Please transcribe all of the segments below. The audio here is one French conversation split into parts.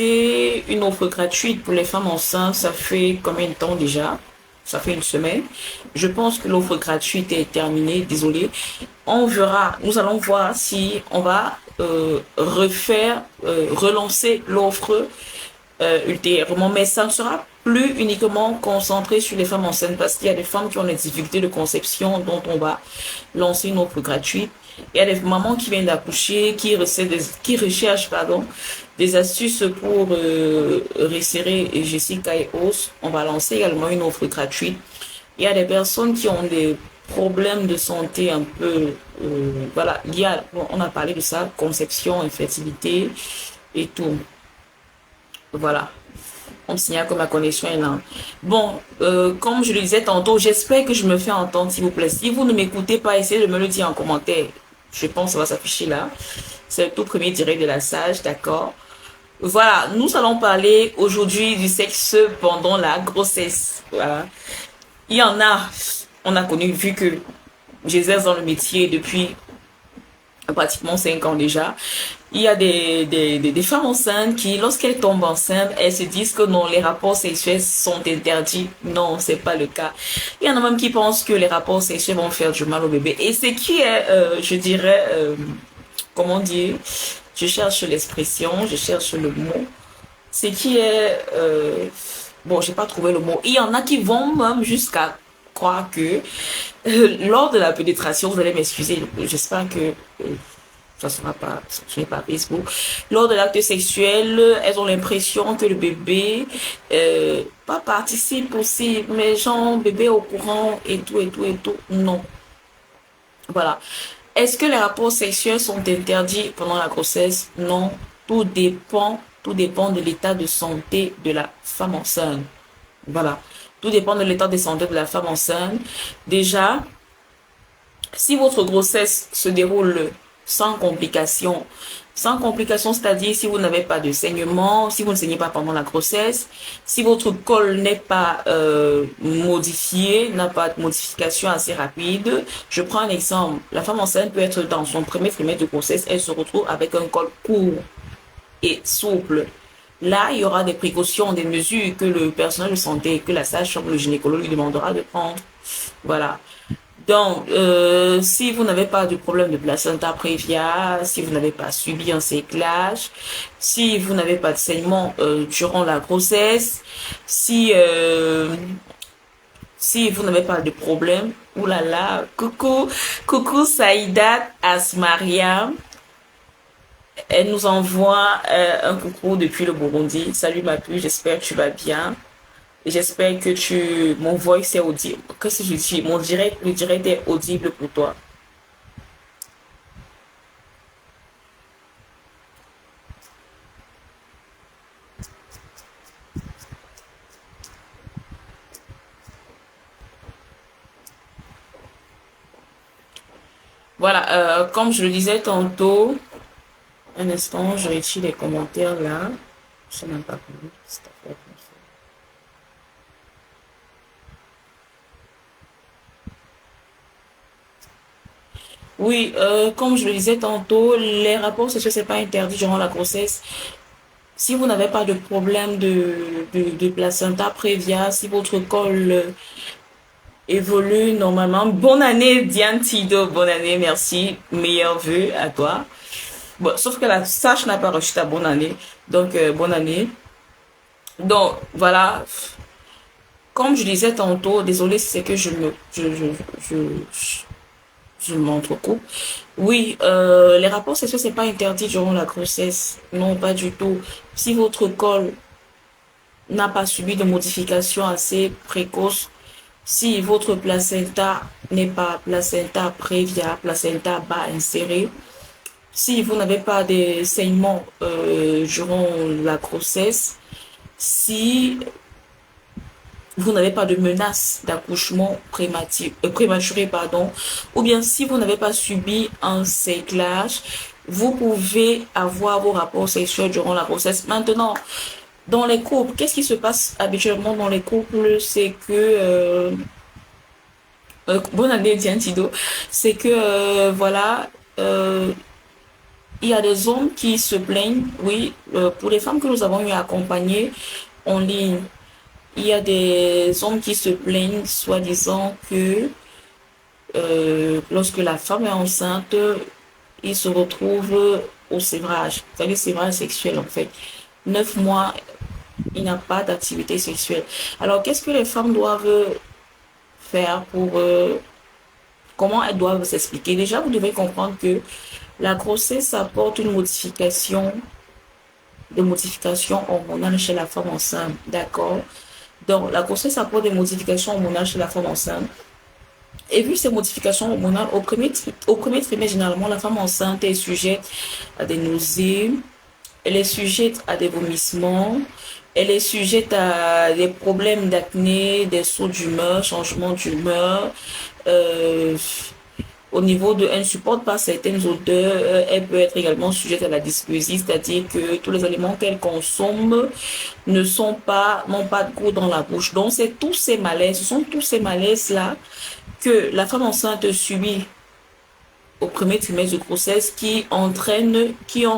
lancé une offre gratuite pour les femmes enceintes. Ça fait combien de temps déjà? Ça fait une semaine. Je pense que l'offre gratuite est terminée. Désolé. On verra. Nous allons voir si on va relancer l'offre ultérieurement. Mais ça ne sera plus uniquement concentré sur les femmes enceintes parce qu'il y a des femmes qui ont des difficultés de conception dont on va lancer une offre gratuite. Il y a des mamans qui viennent d'accoucher, qui recherchent, pardon, des astuces pour resserrer Jessica et Os. On va lancer également une offre gratuite. Il y a des personnes qui ont des problèmes de santé un peu, voilà, on a parlé de ça, conception, infertilité et tout. Voilà. On me signale que ma connexion est là. Bon, comme je le disais tantôt, j'espère que je me fais entendre, s'il vous plaît. Si vous ne m'écoutez pas, essayez de me le dire en commentaire. Je pense que ça va s'afficher là. C'est le tout premier direct de la sage, d'accord? Voilà, nous allons parler aujourd'hui du sexe pendant la grossesse. Voilà. Il y en a, on a connu, vu que j'exerce dans le métier depuis pratiquement 5 ans déjà. Il y a des femmes enceintes qui, lorsqu'elles tombent enceintes, elles se disent que non, les rapports sexuels sont interdits. Non, c'est pas le cas. Il y en a même qui pensent que les rapports sexuels vont faire du mal au bébé. Et ce qui est, je dirais, comment dire, je cherche l'expression, je cherche le mot. Ce qui est, bon, j'ai pas trouvé le mot. Il y en a qui vont même jusqu'à croire que lors de la pénétration, vous allez m'excuser, j'espère que ça sera pas, ce n'est pas Facebook. Lors de l'acte sexuel, elles ont l'impression que le bébé, pas participe aussi, mais genre, bébé au courant et tout, et tout, et tout. Non. Voilà. Est-ce que les rapports sexuels sont interdits pendant la grossesse? Non. Tout dépend de l'état de santé de la femme enceinte. Voilà. Tout dépend de l'état de santé de la femme enceinte. Déjà, si votre grossesse se déroule sans complications, c'est-à-dire si vous n'avez pas de saignement, si vous ne saignez pas pendant la grossesse, si votre col n'est pas modifié, n'a pas de modification assez rapide. Je prends un exemple. La femme enceinte peut être dans son premier trimestre de grossesse, elle se retrouve avec un col court et souple. Là, il y aura des précautions, des mesures que le personnel de santé, que la sage-femme, le gynécologue lui demandera de prendre. Voilà. Donc, si vous n'avez pas de problème de placenta prévia, si vous n'avez pas subi un séclage, si vous n'avez pas de saignement durant la grossesse, si vous n'avez pas de problème, oulala, coucou Saïdat Asmaria, elle nous envoie un coucou depuis le Burundi. Salut ma puce, j'espère que tu vas bien. J'espère que mon voice est audible. Qu'est-ce que je dis? Le direct est audible pour toi. Voilà, comme je le disais tantôt, un instant, je retire les commentaires là. Je sais même pas comment c'est fait. Oui, comme je le disais tantôt, les rapports sexuels, c'est pas interdit durant la grossesse. Si vous n'avez pas de problème de placenta prévia, si votre col évolue normalement. Bonne année, Diane Tido. Bonne année, merci. Meilleurs vœux à toi. Bon, sauf que la Sache n'a pas reçu ta bonne année. Donc, bonne année. Donc, voilà. Comme je disais tantôt, désolé, c'est que je m'entrecoupe. Oui, les rapports sexuels, c'est pas interdit durant la grossesse. Non, pas du tout. Si votre col n'a pas subi de modification assez précoce, si votre placenta n'est pas placenta prévia, placenta bas inséré, si vous n'avez pas de saignements durant la grossesse, si vous n'avez pas de menace d'accouchement prématuré, pardon, ou bien si vous n'avez pas subi un séclage, vous pouvez avoir vos rapports sexuels durant la grossesse. Maintenant, dans les couples, qu'est-ce qui se passe habituellement dans les couples? C'est que bonne année Diane Tido, c'est que voilà, Il y a des hommes qui se plaignent, oui, pour les femmes que nous avons eu à accompagner en ligne, il y a des hommes qui se plaignent, soi-disant que lorsque la femme est enceinte, il se retrouve au sévrage, c'est-à-dire sévrage sexuel en fait. 9 mois, il n'a pas d'activité sexuelle. Alors, qu'est-ce que les femmes doivent faire pour... comment elles doivent s'expliquer? Déjà, vous devez comprendre que la grossesse apporte une modification, des modifications hormonales chez la femme enceinte, d'accord? Donc, la grossesse apporte des modifications hormonales chez la femme enceinte. Et vu ces modifications hormonales, au premier trimestre, généralement, la femme enceinte est sujette à des nausées, elle est sujette à des vomissements, elle est sujette à des problèmes d'acné, des sauts d'humeur, changements d'humeur. Euh, Au niveau de, elle ne supporte pas certaines odeurs, elle peut être également sujette à la dyspepsie, c'est-à-dire que tous les aliments qu'elle consomme n'ont pas de goût dans la bouche. Donc, c'est tous ces malaises, ce sont tous ces malaises-là que la femme enceinte subit au premier trimestre de grossesse qui ont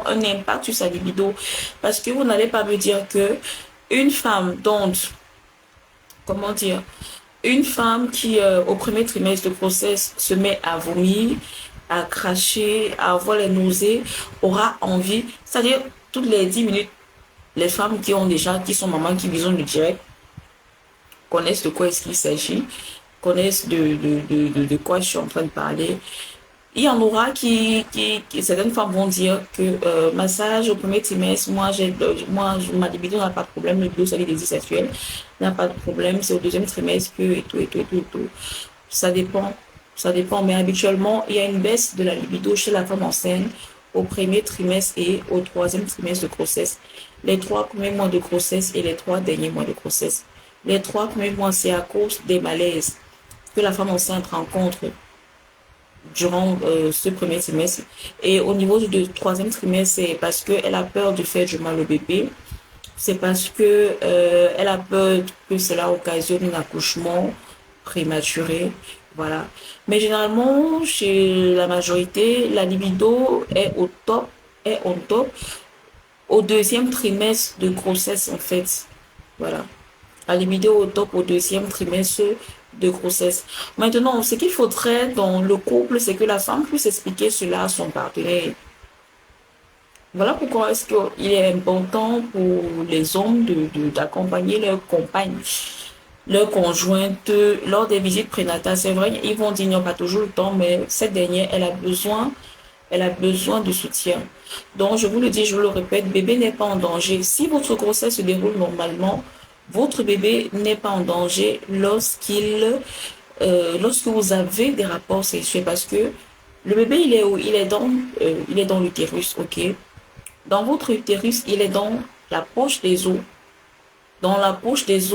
un impact sur sa libido. Parce que vous n'allez pas me dire que une femme dont, comment dire, une femme qui, au premier trimestre de grossesse, se met à vomir, à cracher, à avoir les nausées, aura envie, c'est-à-dire toutes les 10 minutes, les femmes qui sont mamans, qui visionnent le direct, connaissent de quoi est-ce qu'il s'agit, connaissent de quoi je suis en train de parler. Il y en aura certaines femmes vont dire que massage au premier trimestre, ma libido n'a pas de problème, le libido, c'est les désirs sexuels, n'a pas de problème, c'est au deuxième trimestre que, et tout, et tout, et tout, et tout. Ça dépend, ça dépend, mais habituellement, il y a une baisse de la libido chez la femme enceinte au premier trimestre et au troisième trimestre de grossesse. Les 3 premiers mois de grossesse et les 3 derniers mois de grossesse. Les 3 premiers mois, c'est à cause des malaises que la femme enceinte rencontre durant ce premier trimestre. Et au niveau du troisième trimestre, c'est parce qu'elle a peur de faire du mal au bébé. C'est parce que elle a peur que cela occasionne un accouchement prématuré. Voilà. Mais généralement, chez la majorité, la libido est au top au deuxième trimestre de grossesse, en fait. Voilà. La libido au top au deuxième trimestre de grossesse. Maintenant, ce qu'il faudrait dans le couple, c'est que la femme puisse expliquer cela à son partenaire. Voilà pourquoi est-ce qu'il est important pour les hommes d'accompagner leur compagne, leur conjointe lors des visites prénatales. C'est vrai, ils vont dire qu'ils n'ont pas toujours le temps, mais cette dernière, elle a besoin de soutien. Donc, je vous le dis, je vous le répète, bébé n'est pas en danger. Si votre grossesse se déroule normalement, votre bébé n'est pas en danger lorsque vous avez des rapports sexuels, parce que le bébé, il est où? Il est dans l'utérus, ok? Dans votre utérus, il est dans la poche des os. Dans euh, la poche des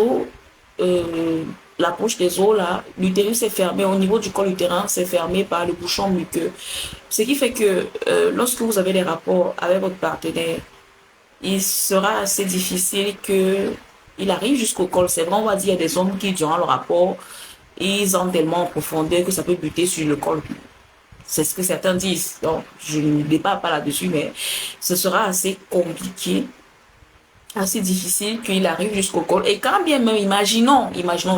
os, là, l'utérus est fermé. Au niveau du col utérin, c'est fermé par le bouchon muqueux. Ce qui fait que lorsque vous avez des rapports avec votre partenaire, il sera assez difficile que il arrive jusqu'au col. C'est vrai, on va dire, il y a des hommes qui, durant le rapport, ils ont tellement en profondeur que ça peut buter sur le col. C'est ce que certains disent. Donc, je ne débat pas là-dessus, mais ce sera assez compliqué, assez difficile qu'il arrive jusqu'au col. Et quand bien même, imaginons,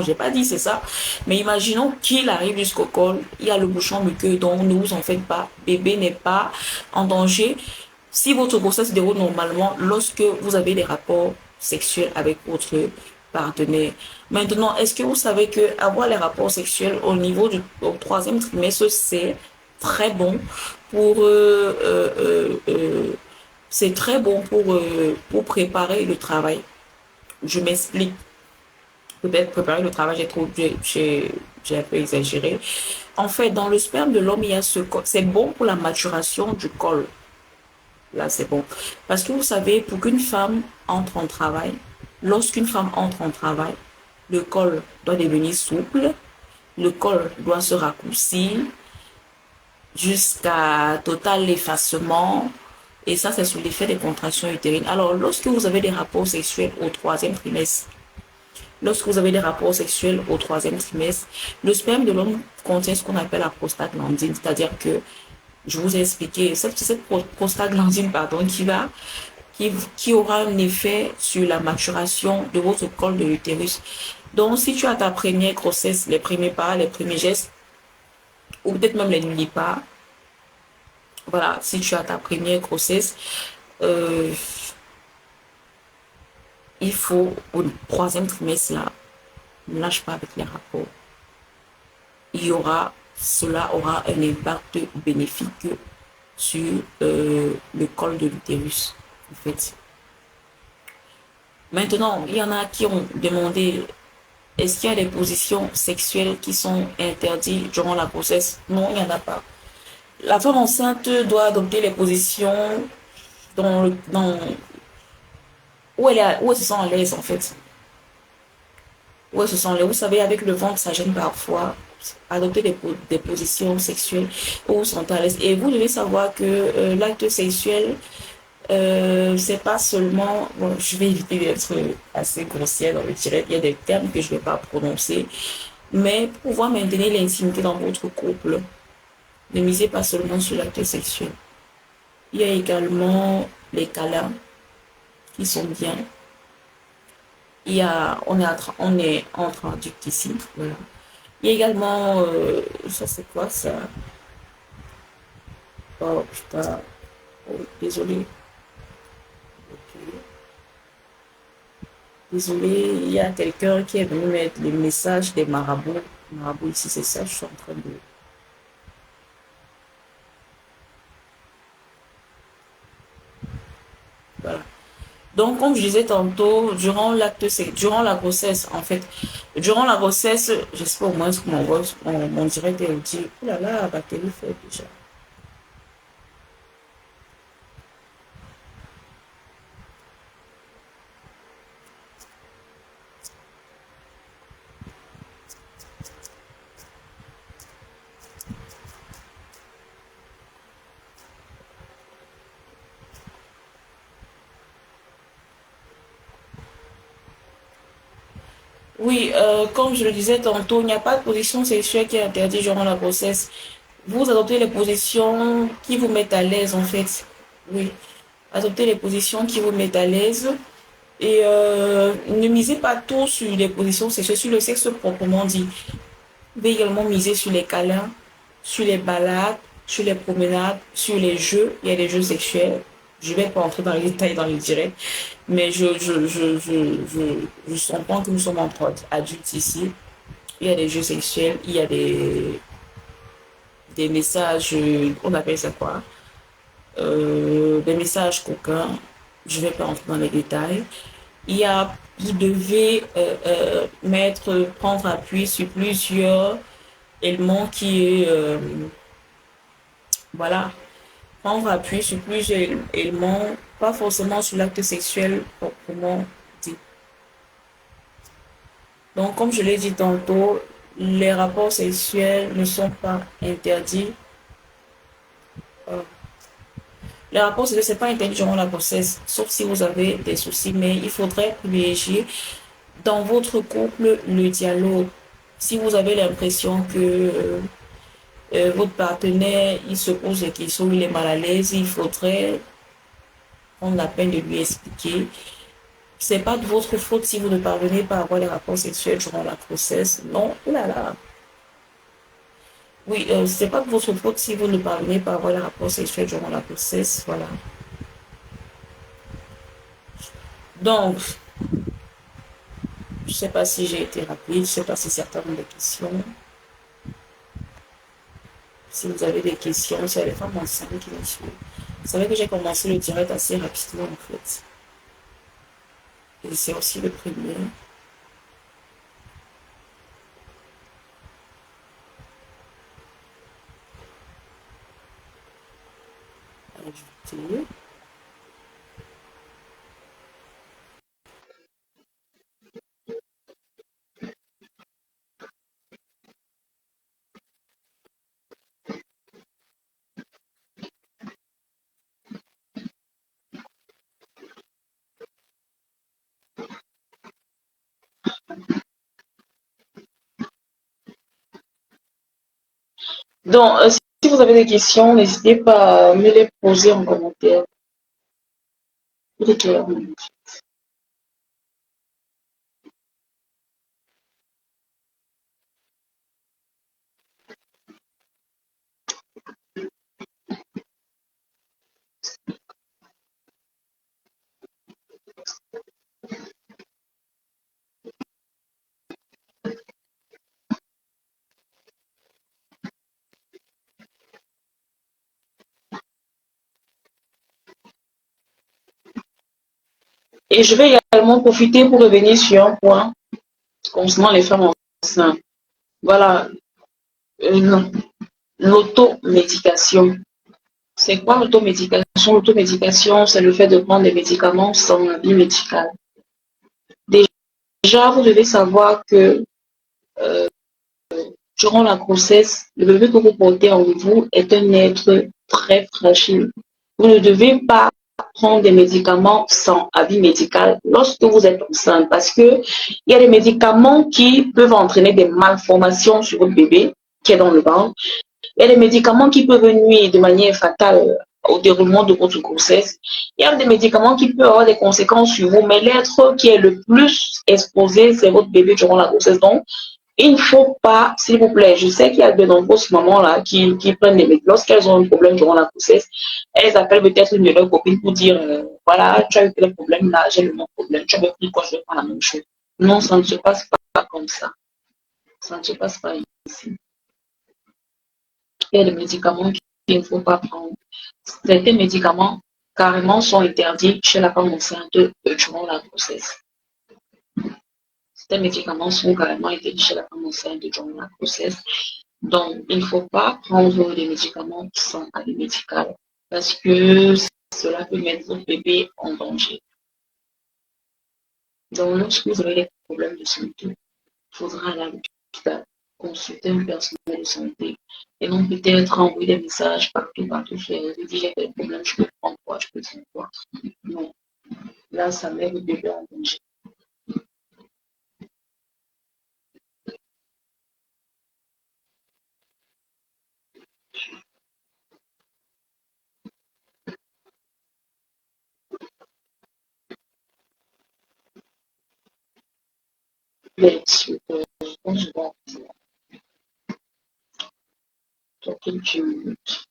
j'ai pas dit c'est ça, mais imaginons qu'il arrive jusqu'au col, il y a le bouchon muqueux, donc ne vous en faites pas, bébé n'est pas en danger. Si votre grossesse se déroule normalement, lorsque vous avez des rapports sexuels avec votre partenaire. Maintenant, est-ce que vous savez que avoir les rapports sexuels au troisième trimestre, c'est très bon pour c'est très bon pour préparer le travail. Je m'explique. Peut-être préparer le travail, j'ai un peu exagéré. En fait, dans le sperme de l'homme, il y a c'est bon pour la maturation du col. Là, c'est bon. Parce que vous savez, pour qu'une femme entre en travail, lorsqu'une femme entre en travail, le col doit devenir souple, le col doit se raccourcir jusqu'à total effacement. Et ça, c'est sous l'effet des contractions utérines. Alors, lorsque vous avez des rapports sexuels au troisième trimestre, le sperme de l'homme contient ce qu'on appelle la prostaglandine, c'est-à-dire que Je vous ai expliqué, cette prostaglandine, pardon, qui aura un effet sur la maturation de votre col de l'utérus. Donc, si tu as ta première grossesse, les premiers pas, les premiers gestes, ou peut-être même les nuits pas, voilà, si tu as ta première grossesse, euh, il faut, au troisième trimestre, là, ne lâche pas avec les rapports. Cela aura un impact bénéfique sur le col de l'utérus, en fait. Maintenant, il y en a qui ont demandé, est-ce qu'il y a des positions sexuelles qui sont interdites durant la grossesse? Non, il n'y en a pas. La femme enceinte doit adopter les positions où elle se sent à l'aise, en fait. Où elle se sent à l'aise. Vous savez, avec le ventre, ça gêne parfois. Adopter des positions sexuelles où vous sentez à l'aise. Et vous devez savoir que l'acte sexuel, c'est pas seulement, bon, je vais éviter d'être assez grossière dans le direct, il y a des termes que je vais pas prononcer, mais pour pouvoir maintenir l'intimité dans votre couple, ne misez pas seulement sur l'acte sexuel. Il y a également les câlins qui sont bien. On est entre adultes ici, voilà. Il y a également, ça c'est quoi ça? Oh putain, oh, désolé. Désolé, il y a quelqu'un qui est venu mettre les messages des marabouts. Marabouts ici, c'est ça, je suis en train de... Voilà. Donc, comme je disais tantôt, durant la grossesse, en fait, durant la grossesse, j'espère au moins que mon direct est dit, oh là là, la batterie fait déjà. Oui, comme je le disais tantôt, il n'y a pas de position sexuelle qui est interdite durant la grossesse. Vous adoptez les positions qui vous mettent à l'aise, en fait. Oui, adoptez les positions qui vous mettent à l'aise. Et ne misez pas tout sur les positions sexuelles, sur le sexe proprement dit. Vous pouvez également miser sur les câlins, sur les balades, sur les promenades, sur les jeux. Il y a des jeux sexuels. Je ne vais pas entrer dans les détails dans les directs, mais je comprends que nous sommes entre adultes ici. Il y a des jeux sexuels, il y a des messages, on appelle ça quoi? Des messages coquins. Je ne vais pas entrer dans les détails. Vous devez prendre appui sur plusieurs éléments qui est, voilà, prendre appui sur plusieurs éléments, pas forcément sur l'acte sexuel proprement dit. Donc, comme je l'ai dit tantôt, les rapports sexuels ne sont pas interdits. Euh, les rapports sexuels, c'est pas interdit durant la grossesse, sauf si vous avez des soucis, mais il faudrait privilégier dans votre couple le dialogue. Si vous avez l'impression que votre partenaire, il se pose des questions, il est mal à l'aise, il faudrait prendre la peine de lui expliquer. C'est pas de votre faute si vous ne parvenez pas à avoir les rapports sexuels durant la grossesse. Non, oh là là. Oui, c'est pas de votre faute si vous ne parvenez pas à avoir les rapports sexuels durant la grossesse. Voilà. Donc, je sais pas si j'ai été rapide, je sais pas si certains ont des questions. Si vous avez des questions, c'est les femmes enceintes qui les suivent. Vous savez que j'ai commencé le direct assez rapidement en fait. Et c'est aussi le premier. Ajouter. Donc, si vous avez des questions, n'hésitez pas à me les poser en commentaire. Et je vais également profiter pour revenir sur un point concernant les femmes enceintes. Voilà, l'automédication. C'est quoi l'automédication? L'automédication, c'est le fait de prendre des médicaments sans avis médical. Déjà, vous devez savoir que euh, durant la grossesse, le bébé que vous portez en vous est un être très fragile. Vous ne devez pas prendre des médicaments sans avis médical lorsque vous êtes enceinte parce que il y a des médicaments qui peuvent entraîner des malformations sur votre bébé qui est dans le ventre. Il y a des médicaments qui peuvent nuire de manière fatale au déroulement de votre grossesse. Il y a des médicaments qui peuvent avoir des conséquences sur vous, mais l'être qui est le plus exposé, c'est votre bébé durant la grossesse. Donc, il ne faut pas, s'il vous plaît, je sais qu'il y a de nombreuses mamans-là qui prennent des médicaments. Lorsqu'elles ont un problème durant la grossesse, elles appellent peut-être une de leurs copines pour dire, voilà, tu as eu tel problème là, j'ai le même problème, tu as pris quoi, je vais faire la même chose. Non, ça ne se passe pas comme ça. Ça ne se passe pas ici. Il y a des médicaments qu'il ne faut pas prendre. Certains médicaments carrément sont interdits chez la femme enceinte durant la grossesse. Certains médicaments sont carrément interdits chez la femme enceinte durant la grossesse. Donc, il ne faut pas prendre des médicaments sans avis médical parce que cela peut mettre votre bébé en danger. Donc, lorsque vous avez des problèmes de santé, il faudra aller à l'hôpital, consulter un personnel de santé et non peut-être envoyer des messages partout sur les réseaux, dire j'ai des problèmes, je peux prendre quoi, je peux dire quoi. Non, là, ça met le bébé en danger. Bien sûr, je pense que je vais quelques minutes.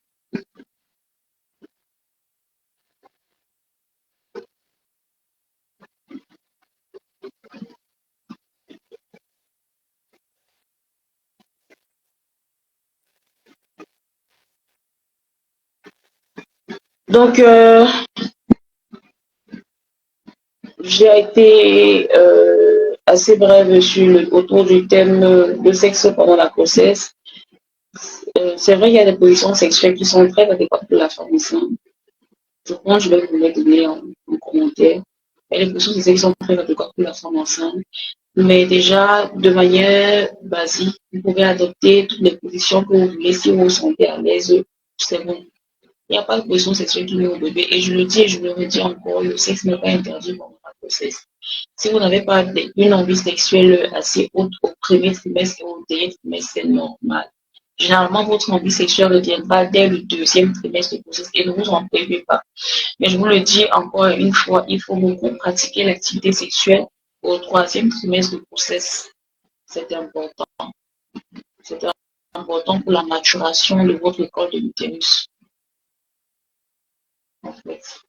Donc, j'ai été assez brève autour du thème de sexe pendant la grossesse. C'est vrai qu'il y a des positions sexuelles qui sont très adéquates pour la femme enceinte. Je pense que je vais vous les donner en commentaire. Il y a des positions sexuelles qui sont très adéquates pour la femme enceinte. Mais déjà, de manière basique, vous pouvez adopter toutes les positions que vous voulez si vous vous sentez à l'aise. C'est bon. Il n'y a pas de position sexuelle qui met au bébé. Et je le dis et je le redis encore, le sexe n'est pas interdit pendant la grossesse. Si vous n'avez pas une envie sexuelle assez haute au premier trimestre et au dernier trimestre, c'est normal. Généralement, votre envie sexuelle ne vient pas dès le deuxième trimestre de grossesse et ne vous en prévenez pas. Mais je vous le dis encore une fois, il faut beaucoup pratiquer l'activité sexuelle au troisième trimestre de grossesse. C'est important. C'est important pour la maturation de votre col de l'utérus. En fait.